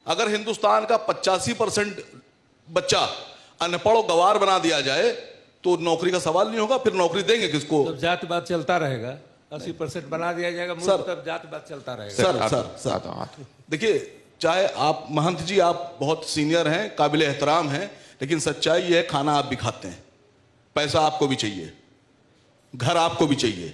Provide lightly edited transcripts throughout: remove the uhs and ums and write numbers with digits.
अगर हिंदुस्तान का 85% बच्चा अनपढ़ और गवार बना दिया जाए तो नौकरी का सवाल नहीं होगा। फिर नौकरी देंगे किसको? तब जातिवाद चलता रहेगा। 80% बना दिया जाएगा मुल्क, तब जातिवाद चलता रहेगा। सर देखिए, चाहे आप महंत जी आप बहुत सीनियर हैं, काबिल एहतराम हैं, लेकिन सच्चाई ये है खाना आप भी खाते हैं, पैसा आपको भी चाहिए, घर आपको भी चाहिए।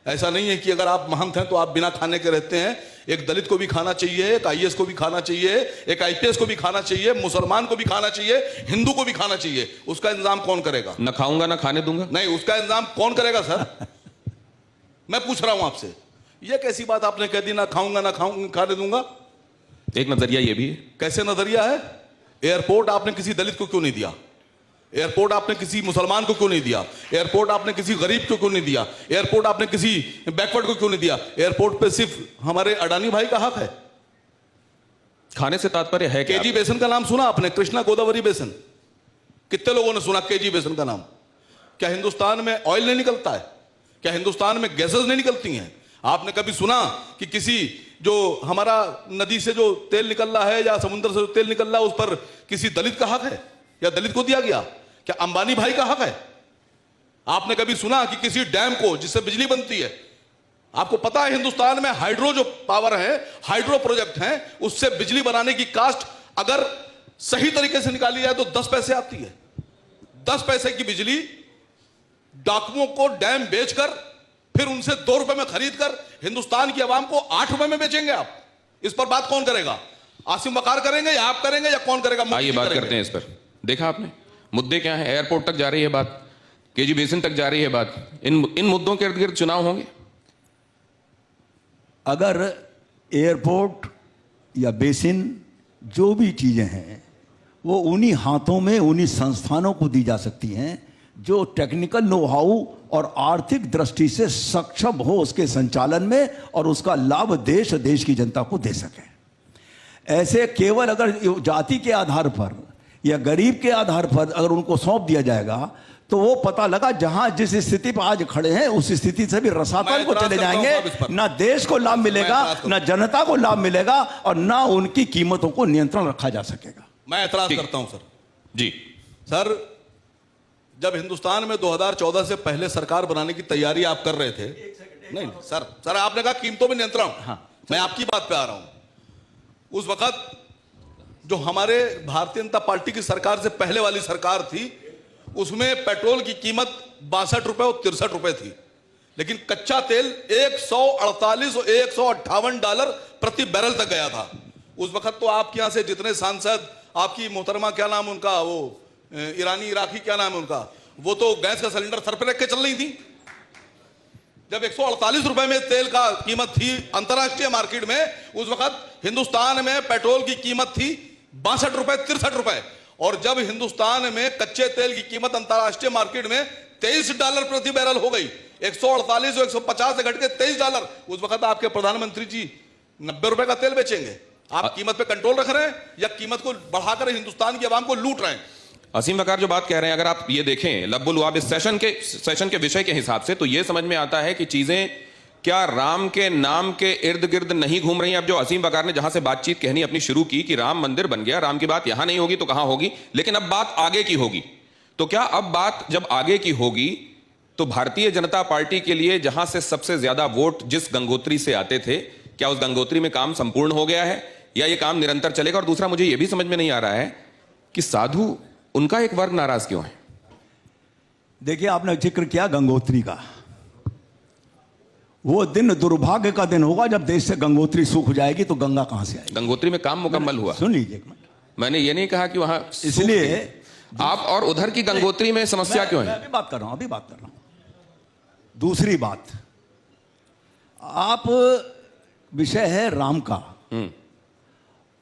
ऐसा नहीं है कि अगर आप महंत हैं तो आप बिना खाने के रहते हैं। एक दलित को भी खाना चाहिए, एक आईएएस को भी खाना चाहिए, एक आईपीएस को भी खाना चाहिए, मुसलमान को भी खाना चाहिए, हिंदू को भी खाना चाहिए। उसका इंतजाम कौन करेगा? न खाऊंगा ना खाने दूंगा। नहीं, उसका इंतजाम कौन करेगा सर? मैं पूछ रहा हूं आपसे, यह कैसी बात आपने कह दी, ना खाऊंगा ना खाने दूंगा? एक नजरिया ये भी है। कैसे नजरिया है? एयरपोर्ट आपने किसी दलित को क्यों नहीं दिया? एयरपोर्ट आपने किसी मुसलमान को क्यों नहीं दिया? एयरपोर्ट आपने किसी गरीब को क्यों नहीं दिया? एयरपोर्ट आपने किसी बैकवर्ड को क्यों नहीं दिया? एयरपोर्ट पे सिर्फ हमारे अडानी भाई का हक है। खाने से तात्पर्य है कि केजी बेसन का नाम सुना आपने? कृष्णा गोदावरी बेसन, कितने लोगों ने सुना केजी बेसन का नाम? क्या हिंदुस्तान में ऑयल नहीं निकलता है? क्या हिंदुस्तान में गैसेस नहीं निकलती हैं? आपने कभी सुना कि किसी जो हमारा नदी से जो तेल निकल रहा है या समुद्र से जो तेल निकल रहा है उस पर किसी दलित का हक है या दलित को दिया गया? क्या अंबानी भाई का हक है? आपने कभी सुना कि किसी डैम को जिससे बिजली बनती है? आपको पता है हिंदुस्तान में हाइड्रो जो पावर है, हाइड्रो प्रोजेक्ट हैं, उससे बिजली बनाने की कास्ट अगर सही तरीके से निकाली जाए तो 10 पैसे आती है। 10 पैसे की बिजली डाकुओं को डैम बेचकर फिर उनसे 2 रुपए में खरीद कर हिंदुस्तान की आवाम को 8 रुपए में बेचेंगे आप। इस पर बात कौन करेगा? आसिम वकार करेंगे या आप करेंगे या कौन करेगा? आइए बात करते हैं इस पर। देखा आपने मुद्दे क्या है? एयरपोर्ट तक जा रही है बात, केजी बेसिन तक जा रही है बात। इन मुद्दों के इर्द गिर्द चुनाव होंगे। अगर एयरपोर्ट या बेसिन जो भी चीजें हैं वो उन्हीं हाथों में, उन्हीं संस्थानों को दी जा सकती हैं जो टेक्निकल नो हाउ और आर्थिक दृष्टि से सक्षम हो उसके संचालन में और उसका लाभ देश की जनता को दे सके। ऐसे केवल अगर जाति के आधार पर या गरीब के आधार पर अगर उनको सौंप दिया जाएगा तो वो पता लगा जहां जिस स्थिति पर आज खड़े हैं उस स्थिति से भी रसातल को चले जाएंगे। ना देश को लाभ मिलेगा, ना जनता को लाभ मिलेगा और ना उनकी कीमतों को नियंत्रण रखा जा सकेगा। मैं एतराज करता हूं सर। जी सर, जब हिंदुस्तान में 2014 से पहले सरकार बनाने की तैयारी आप कर रहे थे, नहीं सर आपने कहा कीमतों में नियंत्रण। हाँ, मैं आपकी बात पे आ रहा हूं। उस वक्त जो हमारे भारतीय जनता पार्टी की सरकार से पहले वाली सरकार थी उसमें पेट्रोल की कीमत 62 रुपए और 63 रुपए थी, लेकिन कच्चा तेल 148 और 158 डॉलर प्रति बैरल तक गया था। उस वक्त तो आपके यहां से जितने सांसद, आपकी मोहतरमा क्या नाम उनका, वो ईरानी इराकी क्या नाम है उनका, वो तो गैस का सिलेंडर सर पे रख के चल रही थी। जब 148 रुपए में तेल का कीमत थी अंतरराष्ट्रीय मार्केट में, उस वक्त हिंदुस्तान में पेट्रोल की कीमत थी 62 रुपए 63 रुपए। और जब हिंदुस्तान में कच्चे तेल की कीमत अंतरराष्ट्रीय मार्केट में 23 डॉलर प्रति बैरल हो गई, 148 और 150 से घट के 23 डॉलर, उस वक्त आपके प्रधानमंत्री जी 90 रुपए का तेल बेचेंगे। आप कीमत पे कंट्रोल रख रहे हैं या कीमत को बढ़ाकर हिंदुस्तान की आवाम को लूट रहे हैं? असीम वकार जो बात कह रहे हैं, अगर आप ये देखें लब्बुल वाब इस सेशन के विषय के हिसाब से, तो ये समझ में आता है कि चीजें क्या राम के नाम के इर्द गिर्द नहीं घूम रही हैं। अब जो असीम वकार ने जहां से बातचीत कहनी अपनी शुरू की कि राम मंदिर बन गया, राम की बात यहां नहीं होगी तो कहां होगी, लेकिन अब बात आगे की होगी। तो क्या अब बात जब आगे की होगी तो भारतीय जनता पार्टी के लिए जहां से सबसे ज्यादा वोट जिस गंगोत्री से आते थे, क्या उस गंगोत्री में काम संपूर्ण हो गया है या ये काम निरंतर चलेगा? और दूसरा, मुझे यह भी समझ में नहीं आ रहा है कि साधु उनका एक वर्ग नाराज क्यों है? देखिए, आपने जिक्र किया गंगोत्री का। वो दिन दुर्भाग्य का दिन होगा जब देश से गंगोत्री सूख जाएगी तो गंगा कहां से आएगी? गंगोत्री में काम मुकम्मल हुआ। सुन लीजिए एक मिनट, मैंने ये नहीं कहा कि वहां इसलिए आप और उधर की गंगोत्री में समस्या क्यों है? अभी बात कर रहा हूं। दूसरी बात, आप विषय है राम का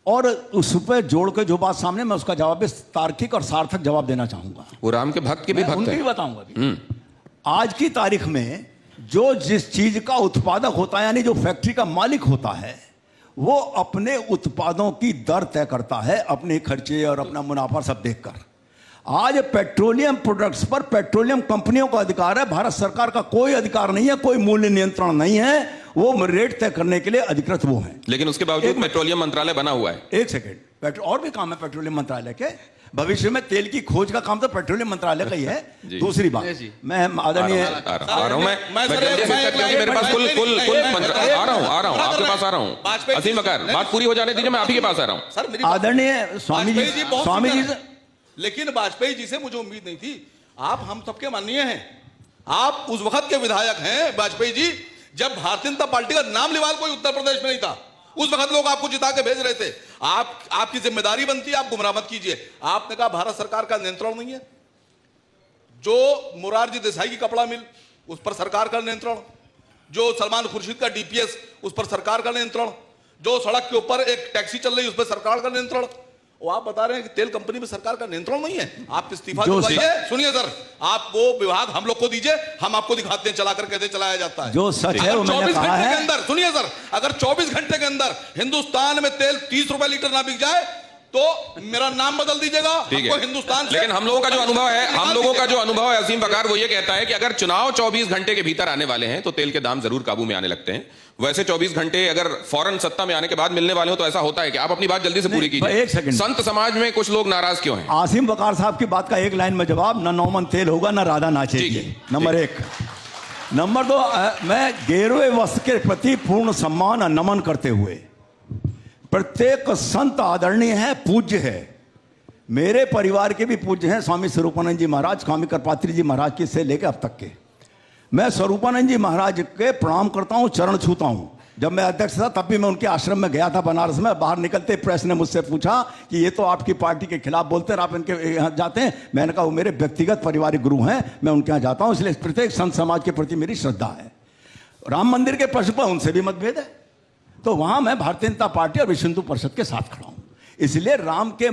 और उस पर जोड़ के जो बात सामने, मैं उसका जवाब तार्किक और सार्थक जवाब देना चाहूंगा। वो राम के भक्त के भी भक्त उनकी हैं। भी बताऊंगा। आज की तारीख में जो जिस चीज का उत्पादक होता है, यानी जो फैक्ट्री का मालिक होता है, वो अपने उत्पादों की दर तय करता है अपने खर्चे और अपना मुनाफा सब देखकर। आज पेट्रोलियम प्रोडक्ट्स पर पेट्रोलियम कंपनियों का अधिकार है, भारत सरकार का कोई अधिकार नहीं है, कोई मूल्य नियंत्रण नहीं है। वो रेट तय करने के लिए अधिकृत वो हैं। लेकिन उसके बावजूद पेट्रोलियम मंत्रालय बना हुआ है। एक सेकंड, और भी काम है पेट्रोलियम मंत्रालय के। भविष्य में तेल की खोज का काम तो पेट्रोलियम मंत्रालय का ही है। दूसरी बात, मैं आदरणीय आ रहा हूं मैं जल्दी से क्योंकि मेरे पास कुल आ रहा हूं आपके पास आ रहा हूं। असीम बकार, बात पूरी हो जाने दीजिए, मैं आप ही के पास आ रहा हूं। सर आदरणीय स्वामी जी से, लेकिन वाजपेयी जी से मुझे उम्मीद नहीं थी। आप हम सबके माननीय हैं, आप उस वक्त के विधायक हैं वाजपेयी जी, जब भारतीय जनता पार्टी का नाम लेवाल कोई उत्तर प्रदेश में नहीं था। उस वक्त लोग आपको जिता के भेज रहे थे। आपकी जिम्मेदारी बनती है, आप गुमराह मत कीजिए। आपने कहा भारत सरकार का नियंत्रण नहीं है। जो मोरारजी देसाई की कपड़ा मिल, उस पर सरकार का नियंत्रण। जो सलमान खुर्शीद का डीपीएस, उस पर सरकार का नियंत्रण। जो सड़क के ऊपर एक टैक्सी चल रही है, उस पर सरकार का नियंत्रण। वो आप बता रहे हैं कि तेल कंपनी में सरकार का नियंत्रण नहीं है। आप इस्तीफा दीजिए। सुनिए सर, आप वो विभाग हम लोग को दीजिए, हम आपको दिखाते हैं चलाकर कैसे चलाया जाता है। जो सच है वो मैंने कहा है। 24 घंटे के अंदर, सुनिए सर, अगर 24 घंटे के अंदर हिंदुस्तान में तेल 30 रुपए लीटर ना बिक जाए तो मेरा नाम बदल दीजिएगा। हमको हिंदुस्तान से, लेकिन हम लोगों का जो अनुभव है असीम बकार, वो ये कहता है कि अगर चुनाव 24 घंटे के भीतर आने वाले हैं तो तेल के दाम जरूर काबू में आने लगते हैं। वैसे 24 घंटे अगर फौरन सत्ता में आने के बाद मिलने वाले हो तो ऐसा होता है कि आप अपनी बात जल्दी से पूरी कीजिए। एक सेकंड, संत समाज में कुछ लोग नाराज क्यों हैं? आसिम बकार साहब की बात का एक लाइन में जवाब, ना नौमन तेल होगा ना राधा नाचेगी, नंबर एक। नंबर दो, मैं गेरुए वस्त्र के प्रति पूर्ण सम्मान और नमन करते हुए, प्रत्येक संत आदरणीय है, पूज्य है। मेरे परिवार के भी पूज्य हैं, स्वामी स्वरूपानंद जी महाराज, स्वामी कृपात्री जी महाराज की से लेकर अब तक के। मैं स्वरूपानंद जी महाराज के प्रणाम करता हूं, चरण छूता हूं। जब मैं अध्यक्ष था तब भी मैं उनके आश्रम में गया था बनारस में। बाहर निकलते प्रेस ने मुझसे पूछा कि ये तो आपकी पार्टी के खिलाफ बोलते हैं, आप इनके यहाँ जाते हैं। मैंने कहा वो मेरे व्यक्तिगत पारिवारिक गुरु हैं, मैं उनके यहाँ जाता हूं। इसलिए प्रत्येक संत समाज के प्रति मेरी श्रद्धा है। राम मंदिर के प्रश्न पर उनसे भी मतभेद है, तो वहां मैं भारतीय जनता पार्टी और विश्व हिंदू परिषद के साथ खड़ा हूं। इसलिए राम के